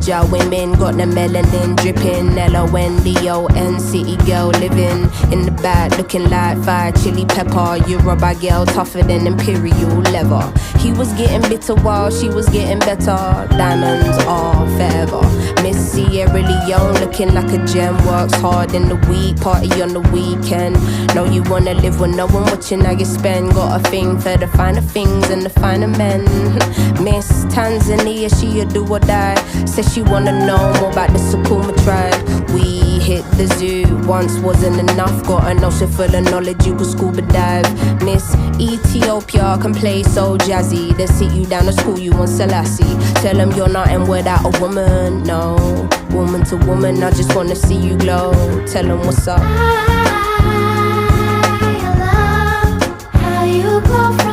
Sitjar women got the melanin dripping. LONDON, city girl living in the back, looking like fire chili pepper. You're a bad girl, tougher than imperial leather. He was getting bitter while she was getting better. Diamonds are forever. Miss Sierra Leone looking like a gem. Works hard in the week, party on the weekend. Know you wanna live with no one watching how you spend. Got a thing for the finer things and the finer men. Miss Tanzania, she a do or die. Says she wanna know more about the Sukuma tribe. We hit the zoo, once wasn't enough. Got an ocean full of knowledge, you could scuba dive. Miss Ethiopia can play so jazzy. They sit you down to school, you want Selassie. Tell them you're nothing without a woman, no. Woman to woman, I just wanna see you glow. Tell them what's up. I love how you go from